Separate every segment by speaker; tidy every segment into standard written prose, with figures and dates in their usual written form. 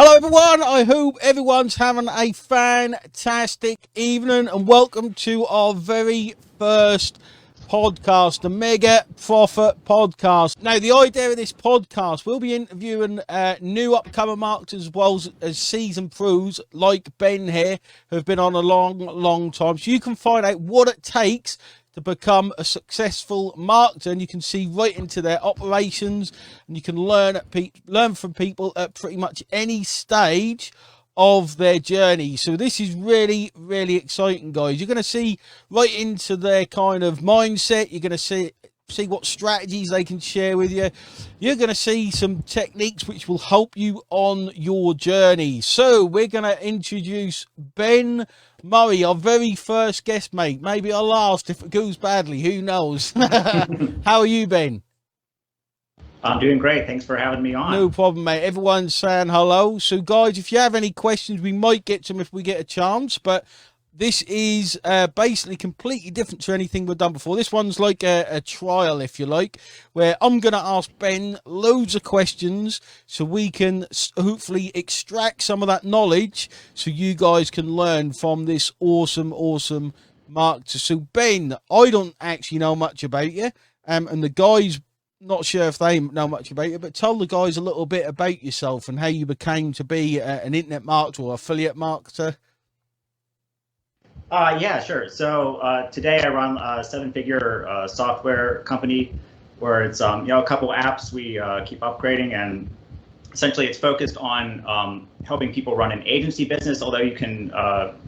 Speaker 1: Hello everyone, I hope everyone's having a fantastic evening and welcome to our very first podcast, the Mega Profit Podcast. Now the idea of this podcast, we'll be interviewing new upcoming marketers as well as seasoned pros like Ben here, who have been on a long time, so you can find out what it takes to become a successful marketer, and you can see right into their operations, and you can learn from people at pretty much any stage of their journey. So this is really exciting, guys. You're going to see right into their kind of mindset. You're going to see what strategies they can share with you. You're going to see some techniques which will help you on your journey. So we're going to introduce Ben Murray, our very first guest, mate. Maybe our last if it goes badly, who knows. How are you, Ben?
Speaker 2: I'm doing great. Thanks for having me on.
Speaker 1: No problem, mate. Everyone's saying hello. So guys, if you have any questions, we might get to them if we get a chance, but this is basically completely different to anything we've done before. This one's like a trial, if you like, where I'm going to ask Ben loads of questions so we can hopefully extract some of that knowledge so you guys can learn from this awesome marketer. So Ben, I don't actually know much about you, and the guys, not sure if they know much about you, but tell the guys a little bit about yourself and how you became to be an internet marketer or affiliate marketer.
Speaker 2: Yeah, sure. So today I run a seven-figure software company where it's a couple apps we keep upgrading, and essentially it's focused on helping people run an agency business. Although you can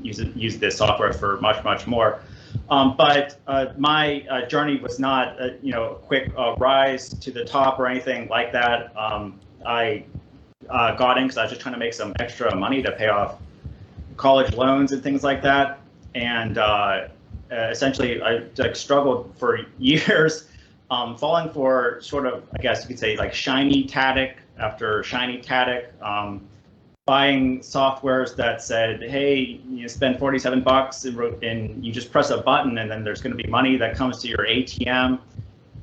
Speaker 2: use this software for much more. But my journey was not a quick rise to the top or anything like that. I got in because I was just trying to make some extra money to pay off college loans and things like that. And essentially, I struggled for years, falling for sort of, I guess you could say, like shiny tactic after shiny tactic, buying softwares that said, hey, you spend $47 and you just press a button and then there's going to be money that comes to your ATM.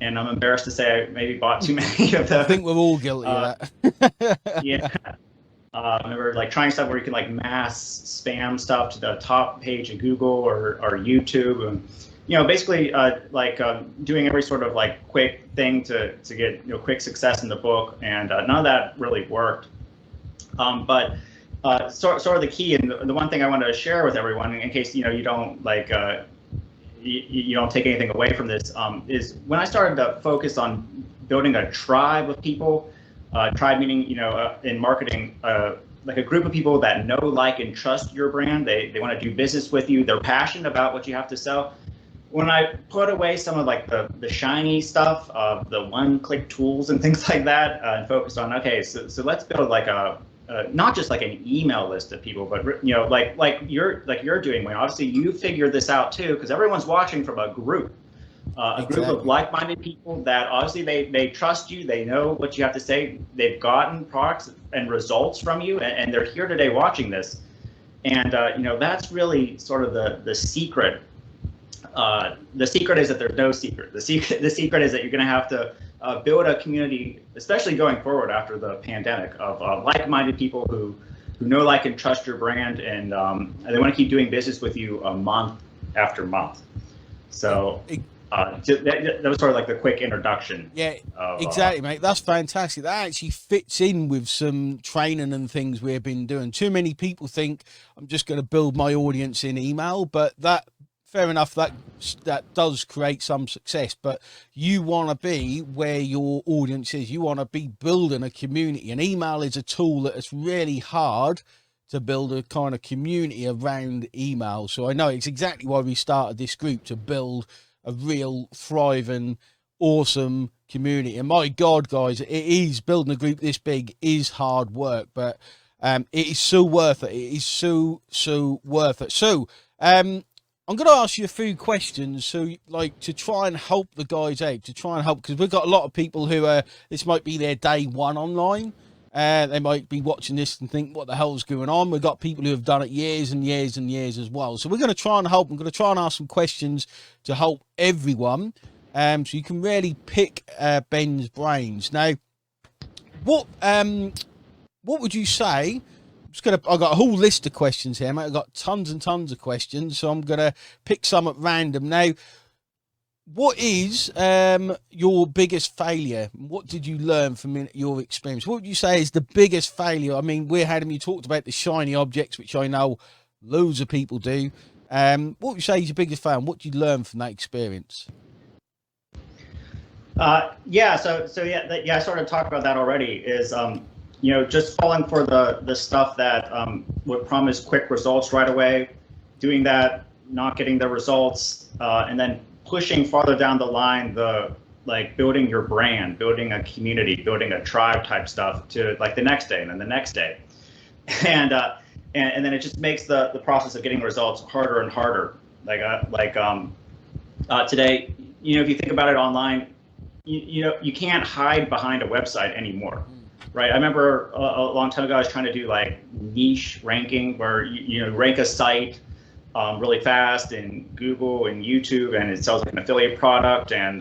Speaker 2: And I'm embarrassed to say I maybe bought too many of those.
Speaker 1: I think we're all guilty of that.
Speaker 2: Yeah. I remember like trying stuff where you can like mass spam stuff to the top page of Google or YouTube, and basically doing every sort of like quick thing to get quick success in the book, and none of that really worked. But sort of the key, and the one thing I wanted to share with everyone in case you don't like you don't take anything away from this, is when I started to focus on building a tribe of people. Tribe meaning, in marketing, like a group of people that know, like, and trust your brand. They want to do business with you. They're passionate about what you have to sell. When I put away some of like the shiny stuff, the one-click tools and things like that, and focused on, okay, so let's build like not just like an email list of people, but like you're doing, Wayne. Obviously, you figured this out too, because everyone's watching from a group. A group of like-minded people that obviously they trust you, they know what you have to say, they've gotten products and results from you, and they're here today watching this. And that's really sort of the secret. The secret is that there's no secret. The secret is that you're going to have to build a community, especially going forward after the pandemic, of like-minded people who know, like, and trust your brand, and they want to keep doing business with you month after month. So. That was sort of like the quick introduction.
Speaker 1: Yeah, exactly, mate. That's fantastic. That actually fits in with some training and things we've been doing. Too many people think I'm just going to build my audience in email, but fair enough, that does create some success, but you want to be where your audience is. You want to be building a community, and email is a tool that is really hard to build a kind of community around email. So I know it's exactly why we started this group, to build a real thriving, awesome community. And my God, guys, it is building a group this big is hard work, but it is so worth it. It is so worth it. So I'm going to ask you a few questions, so like to try and help the guys out, because we've got a lot of people who this might be their day one online. They might be watching this and think, what the hell's going on? We've got people who have done it years and years and years as well. So we're going to try and help. I'm going to try and ask some questions to help everyone. So you can really pick Ben's brains. Now, what would you say I've got a whole list of questions here, mate. I've got tons and tons of questions, so I'm gonna pick some at random. Now, what is your biggest failure? What did you learn from your experience? What would you say is the biggest failure? I mean, you talked about the shiny objects, which I know loads of people do. What would you say is your biggest failure? What did you learn from that experience?
Speaker 2: Yeah, I sort of talked about that already. Is just falling for the stuff that would promise quick results right away, doing that, not getting the results, and then pushing farther down the line, like building your brand, building a community, building a tribe type stuff to like the next day and then the next day, and then it just makes the process of getting results harder and harder. Today, if you think about it online, you can't hide behind a website anymore, right? I remember a long time ago I was trying to do like niche ranking where you rank a site really fast in Google and YouTube, and it sells like an affiliate product and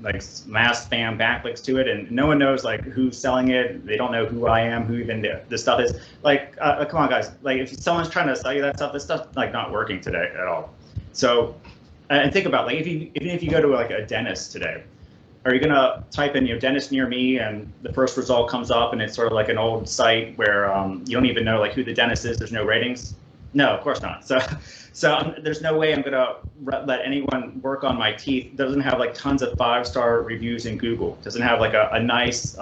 Speaker 2: like mass spam backlinks to it, and no one knows like who's selling it. They don't know who I am, who even this stuff is. Like, come on, guys. Like, if someone's trying to sell you that stuff, this stuff's like not working today at all. So, and think about like even if you go to like a dentist today, are you gonna type in dentist near me, and the first result comes up, and it's sort of like an old site where you don't even know like who the dentist is. There's no ratings. No, of course not. So there's no way I'm gonna let anyone work on my teeth. Doesn't have like tons of 5-star reviews in Google. Doesn't have like a nice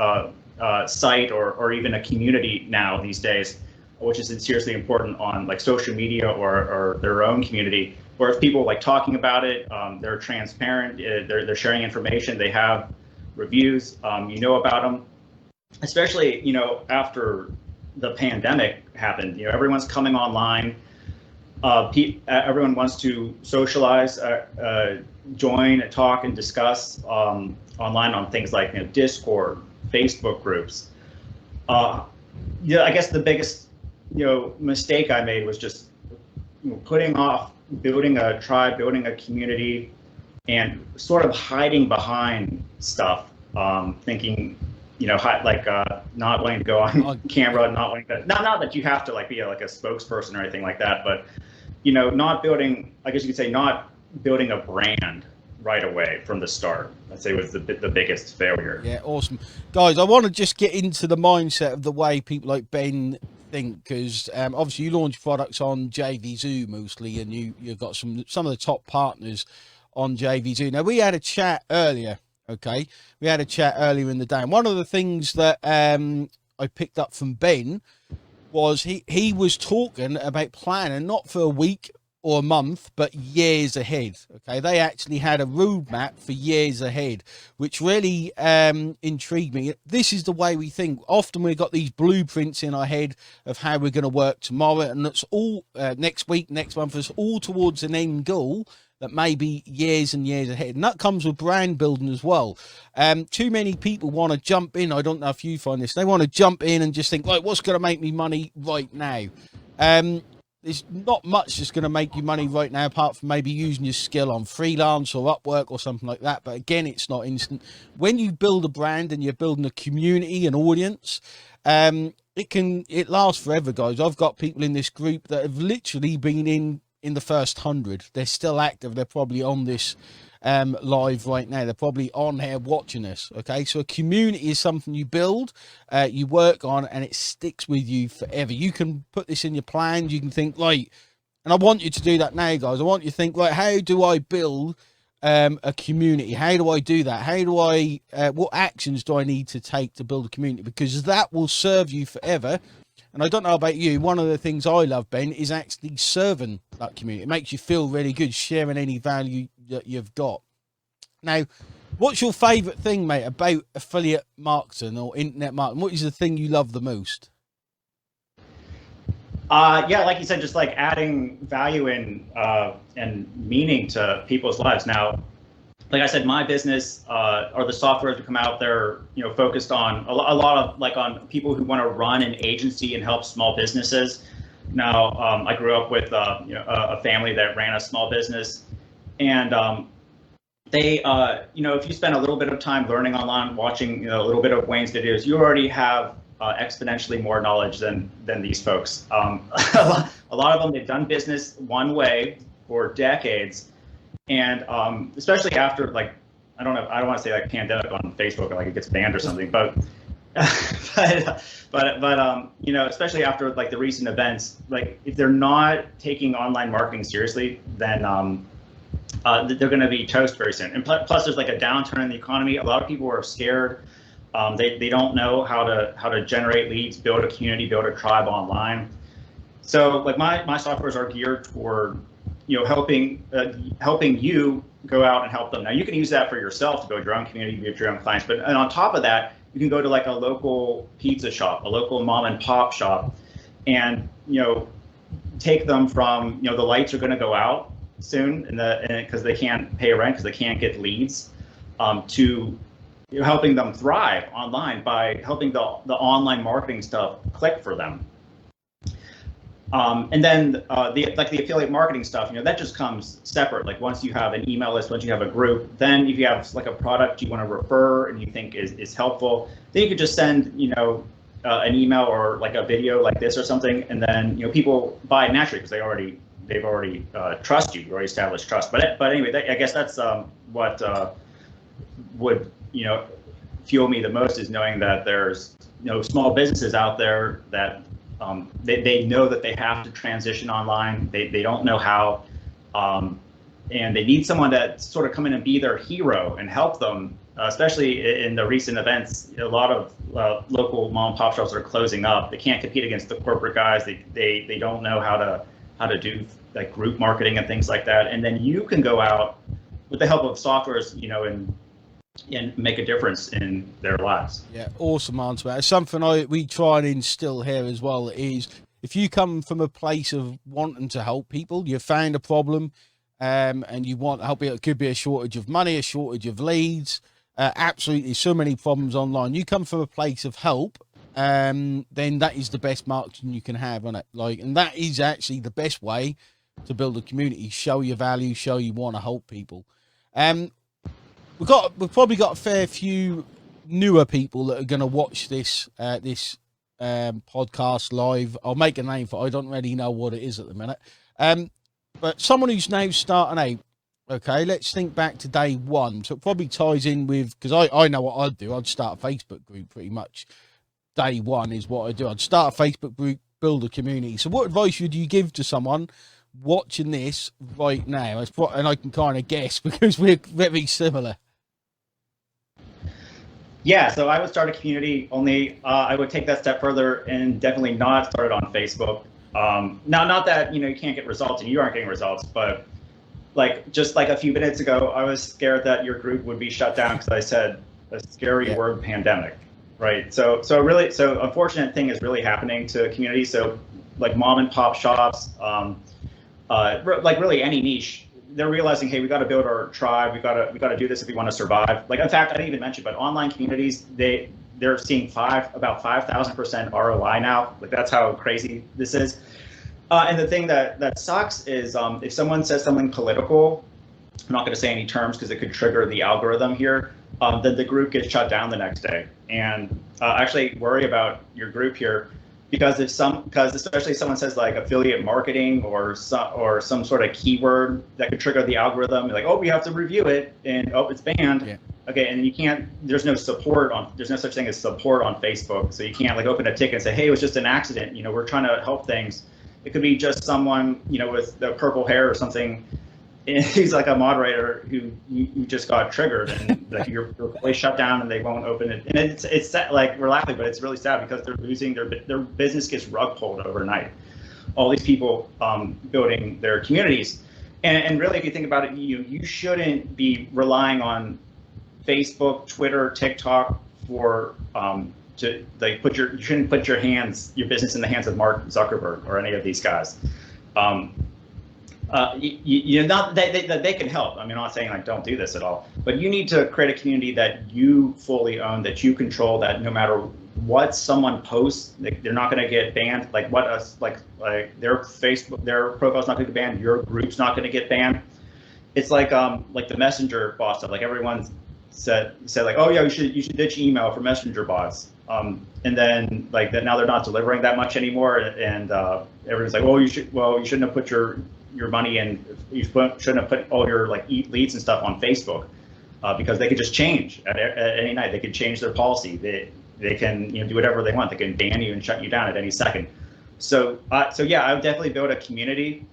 Speaker 2: site or even a community now these days, which is seriously important on like social media or their own community. Whereas people like talking about it, they're transparent, they're sharing information, they have reviews, about them. Especially after the pandemic happened, everyone's coming online. Everyone wants to socialize, join, talk, and discuss online on things like Discord, Facebook groups. I guess the biggest mistake I made was just putting off building a tribe, building a community, and sort of hiding behind stuff, thinking not wanting to go on camera, not wanting to, not that you have to like be a spokesperson or anything like that, but not building, I guess you could say, not building a brand right away from the start. I'd say was the biggest failure.
Speaker 1: Yeah, awesome, guys. I want to just get into the mindset of the way people like Ben think, because obviously you launch products on JVZoo mostly, and you've got some of the top partners on JVZoo. Now, we had a chat earlier. Okay, we had a chat earlier in the day, and one of the things that I picked up from Ben was he was talking about planning not for a week or a month, but years ahead. Okay, they actually had a roadmap for years ahead, which really intrigued me. This is the way we think. Often we've got these blueprints in our head of how we're going to work tomorrow, and it's all next week, next month. It's all towards an end goal that may be years and years ahead. And that comes with brand building as well. Too many people want to jump in. I don't know if you find this. They want to jump in and just think, like, what's going to make me money right now? There's not much that's going to make you money right now, apart from maybe using your skill on freelance or Upwork or something like that. But again, it's not instant. When you build a brand and you're building a community, an audience, it lasts forever, guys. I've got people in this group that have literally been in the first 100. They're still active. They're probably on this live right now. They're probably on here watching us. Okay, so a community is something you build, you work on, and it sticks with you forever. You can put this in your plans. You can think, like, and I want you to do that now, guys. I want you to think, like, how do I build a community? How do I do that? How do I what actions do I need to take to build a community? Because that will serve you forever. And I don't know about you, one of the things I love, Ben, is actually serving that community. It makes you feel really good, sharing any value that you've got. Now, what's your favourite thing, mate, about affiliate marketing or internet marketing? What is the thing you love the most?
Speaker 2: Yeah, like you said, just like adding value and meaning to people's lives. Now, like I said, my business or the softwares that come out, they're focused on a lot of like on people who want to run an agency and help small businesses. Now, I grew up with a family that ran a small business, and they if you spend a little bit of time learning online, watching a little bit of Wayne's videos, you already have exponentially more knowledge than these folks. A lot of them, they've done business one way for decades, and especially after, like, I don't want to say like pandemic on Facebook or like it gets banned or something, but you know, especially after like the recent events, like if they're not taking online marketing seriously, then they're going to be toast very soon. And plus, there's like a downturn in the economy. A lot of people are scared. They don't know how to generate leads, build a community, build a tribe online. So like my softwares are geared toward, you know, helping you go out and help them. Now you can use that for yourself to build your own community, build your own clients, but and on top of that, you can go to like a local pizza shop, a local mom and pop shop, and, you know, take them from, you know, the lights are going to go out soon because they can't pay rent, because they can't get leads, to, you know, helping them thrive online by helping the online marketing stuff click for them. And then the affiliate marketing stuff, you know, that just comes separate. Like once you have an email list, once you have a group, then if you have like a product you want to refer and you think is helpful, then you could just send, you know, an email or like a video like this or something, and then, you know, people buy it naturally because they've already trust you. You already established trust. But anyway, I guess that's what would, you know, fuel me the most, is knowing that there's, you know, small businesses out there that they know that they have to transition online. They don't know how, and they need someone to sort of come in and be their hero and help them. Especially in the recent events, a lot of local mom and pop shops are closing up. They can't compete against the corporate guys. They don't know how to do like group marketing and things like that. And then you can go out with the help of softwares, you know, and make a difference in their lives.
Speaker 1: Yeah, awesome answer. It's something we try and instill here as well, is if you come from a place of wanting to help people, you found a problem, and you want to help it. It could be a shortage of money, a shortage of leads, absolutely so many problems online. You come from a place of help, then that is the best marketing you can have on it. Like, and that is actually the best way to build a community. Show your value, show you want to help people. We've probably got a fair few newer people that are going to watch this podcast live. I'll make a name for it. I don't really know what it is at the minute. But someone who's now starting out, okay, let's think back to day one. So it probably ties in with, because I know what I'd do. I'd start a Facebook group pretty much. Day one is what I do. I'd start a Facebook group, build a community. So what advice would you give to someone watching this right now? And I can kind of guess because we're very similar.
Speaker 2: Yeah, so I would start a community, only I would take that step further and definitely not start it on Facebook. Now, not that, you know, you can't get results and you aren't getting results, but like just like a few minutes ago, I was scared that your group would be shut down because I said a scary word, pandemic, right? So unfortunate thing is really happening to communities. So like mom and pop shops, like really any niche, they're realizing, hey, we got to build our tribe. We got to do this if we want to survive. Like, in fact, I didn't even mention, but online communities, they're seeing about 5,000% ROI now. Like, that's how crazy this is. And the thing that sucks is if someone says something political, I'm not going to say any terms because it could trigger the algorithm here, then the group gets shut down the next day. And actually worry about your group here, because especially if someone says like affiliate marketing or some sort of keyword that could trigger the algorithm, like, oh, we have to review it, and oh, it's banned. Yeah. Okay, and you can't. There's no such thing as support on Facebook, so you can't like open a ticket and say, hey, it was just an accident. You know, we're trying to help things. It could be just someone, you know, with the purple hair or something. And he's like a moderator who you just got triggered, and like your place shut down and they won't open it. And it's sad, like we're laughing, but it's really sad because they're losing their business gets rug pulled overnight. All these people building their communities, and really, if you think about it, you shouldn't be relying on Facebook, Twitter, TikTok for to like you shouldn't put your business in the hands of Mark Zuckerberg or any of these guys. Not that they can help. I mean, I'm not saying like don't do this at all, but you need to create a community that you fully own, that you control, that no matter what someone posts, they're not going to get banned. Like their Facebook, their profile's not going to get banned. Your group's not going to get banned. It's like the Messenger bot stuff. Like everyone said like, oh yeah, you should ditch email for Messenger bots. And then like that now they're not delivering that much anymore, and everyone's like, well, you shouldn't have put your money in, shouldn't have put all your like leads and stuff on Facebook, because they could just change at any night. They could change their policy. They can do whatever they want. They can ban you and shut you down at any second. So yeah, I would definitely build a community,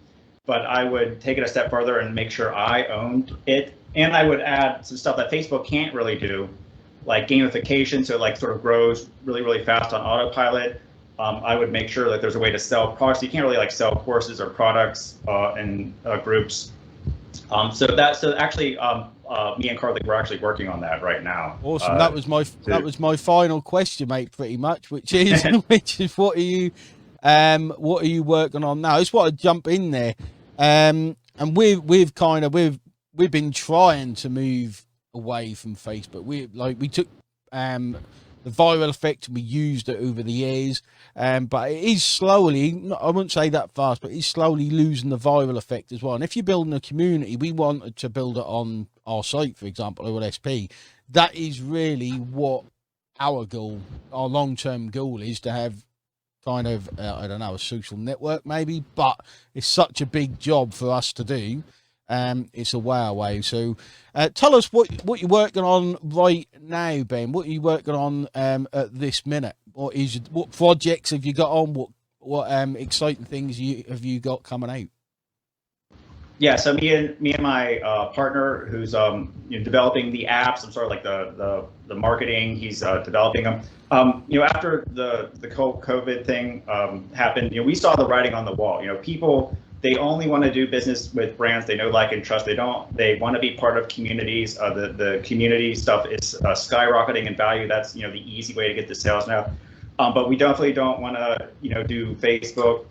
Speaker 2: but I would take it a step further and make sure I owned it, and I would add some stuff that Facebook can't really do, like gamification, so it like sort of grows really, really fast on autopilot. I would make sure that there's a way to sell products. You can't really like sell courses or products in groups. So actually, me and Carly, we're actually working on that right now.
Speaker 1: Awesome. That was my final question, mate. Pretty much, which is what are you working on now? I just want to jump in there, and we've been trying to move away from Facebook. We took the viral effect and we used it over the years, but it is slowly, I wouldn't say that fast, but it's slowly losing the viral effect as well. And if you're building a community, we wanted to build it on our site, for example, OLSP. That is really what our goal, our long-term goal is, to have kind of I don't know, a social network maybe, but it's such a big job for us to do. It's a way away. So tell us what you're working on right now, Ben. What are you working on at this minute? What projects have you got on? What exciting things have you got coming out?
Speaker 2: Yeah, so me and my partner, who's developing the apps, I'm sort of like the marketing. He's developing them. After the COVID thing happened, we saw the writing on the wall. People, they only want to do business with brands they know, like, and trust. They want to be part of communities. The community stuff is skyrocketing in value. That's the easy way to get the sales now. But we definitely don't want to do Facebook.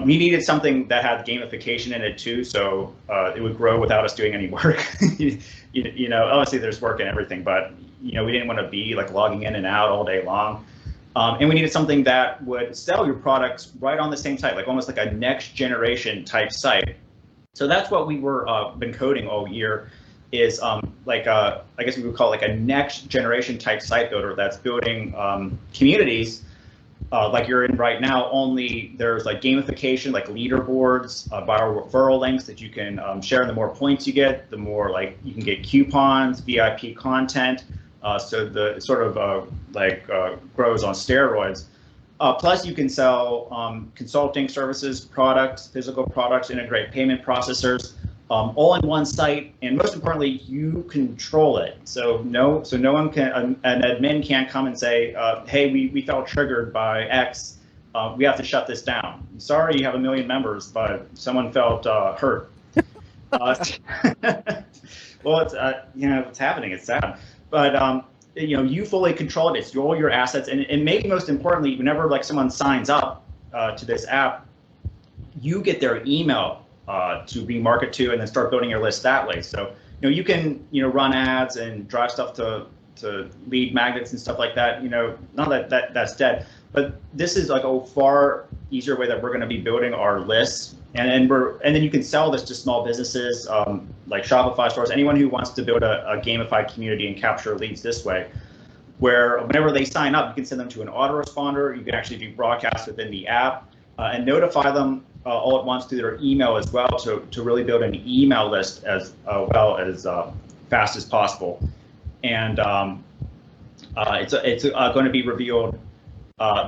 Speaker 2: We needed something that had gamification in it too, so it would grow without us doing any work. Obviously there's work and everything, but we didn't want to be like logging in and out all day long. And we needed something that would sell your products right on the same site, like almost like a next generation type site. So that's what we were been coding all year, is I guess we would call it like a next generation type site builder that's building communities like you're in right now. Only there's like gamification, like leaderboards, viral referral links that you can share. And the more points you get, the more like you can get coupons, VIP content. So the sort of grows on steroids. Plus, you can sell consulting services, products, physical products, integrate payment processors, all in one site, and most importantly, you control it. So no one can, an admin can't come and say, hey, we felt triggered by X. We have to shut this down. Sorry, you have 1 million members, but someone felt hurt. Well, it's it's happening. It's sad. But you fully control it. It's all your assets, and maybe most importantly, whenever like someone signs up to this app, you get their email to remarket to, and then start building your list that way. So you can run ads and drive stuff to lead magnets and stuff like that. Not that's dead, but this is like a far easier way that we're going to be building our lists. And then you can sell this to small businesses like Shopify stores, anyone who wants to build a gamified community and capture leads this way, where whenever they sign up, you can send them to an autoresponder. You can actually do broadcasts within the app and notify them all at once through their email as well, to really build an email list as well as fast as possible. And it's going to be revealed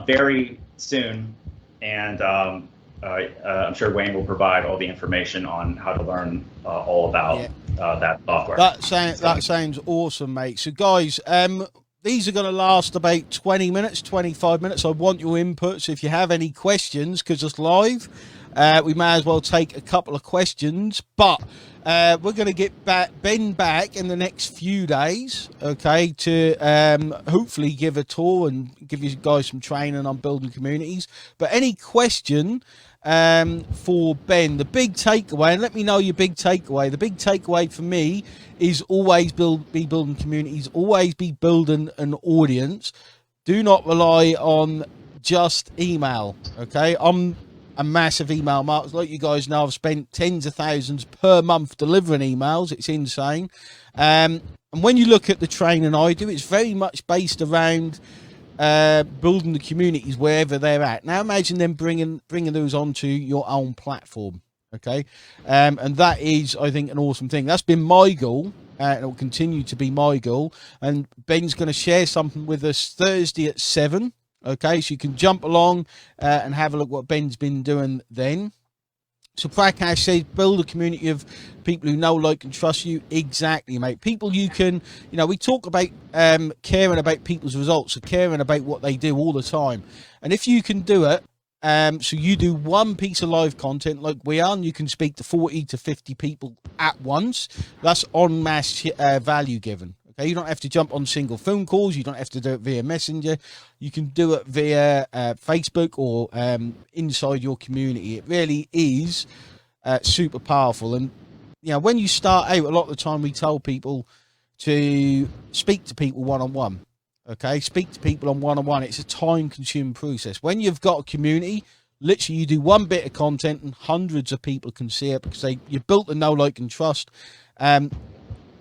Speaker 2: very soon, and I'm sure Wayne will provide all the information on how to learn all about that software.
Speaker 1: That sounds awesome, mate. So guys, these are going to last about 20 minutes, 25 minutes. I want your input. So if you have any questions, because it's live, we may as well take a couple of questions. But we're going to get Ben back in the next few days, okay, to hopefully give a tour and give you guys some training on building communities. But any question for Ben, the big takeaway, and let me know your big takeaway. The big takeaway for me is always be building communities, always be building an audience. Do not rely on just email, okay? I'm a massive email marketer. Like you guys know, I've spent tens of thousands per month delivering emails. It's insane. And when you look at the training I do, it's very much based around building the communities wherever they're at. Now imagine them bringing those onto your own platform. Okay, and that is, I think, an awesome thing. That's been my goal, and it will continue to be my goal. And Ben's going to share something with us Thursday at 7. Okay, so you can jump along and have a look what Ben's been doing then. So Prakash says, build a community of people who know, like, and trust you. Exactly, mate. People you can, we talk about caring about people's results, so caring about what they do all the time. And if you can do it, so you do one piece of live content like we are, and you can speak to 40 to 50 people at once. That's en masse value given. Okay, you don't have to jump on single phone calls. You don't have to do it via Messenger. You can do it via Facebook or inside your community. It really is super powerful. And when you start out, a lot of the time we tell people to speak to people one-on-one. Okay, speak to people on one-on-one. It's a time-consuming process. When you've got a community, literally you do one bit of content and hundreds of people can see it because you've built the know, like, and trust.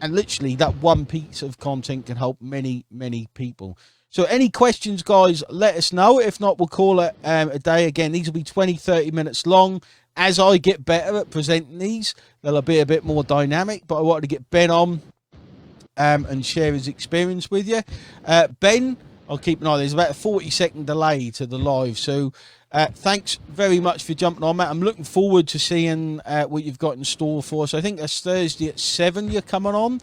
Speaker 1: And literally that one piece of content can help many, many people. So any questions, guys, let us know. If not, we'll call it a day. Again, these will be 20, 30 minutes long. As I get better at presenting these, they'll be a bit more dynamic. But I wanted to get Ben on and share his experience with you. Ben, I'll keep an eye. There's about a 40-second delay to the live. So thanks very much for jumping on, Matt. I'm looking forward to seeing what you've got in store for us. I think that's Thursday at 7 you're coming on,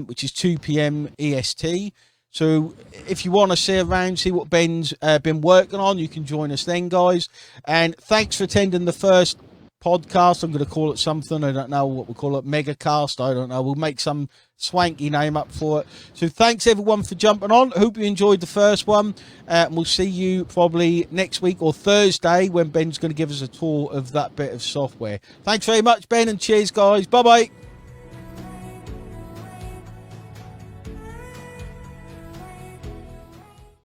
Speaker 1: which is 2 p.m. EST. So if you want to see around, see what Ben's been working on, you can join us then, guys. And thanks for attending the first podcast. I'm going to call it something. I don't know what we'll call it. Megacast. I don't know. We'll make some swanky name up for it. So thanks everyone for jumping on. Hope you enjoyed the first one. And we'll see you probably next week or Thursday when Ben's going to give us a tour of that bit of software. Thanks very much, Ben, and cheers, guys. Bye-bye.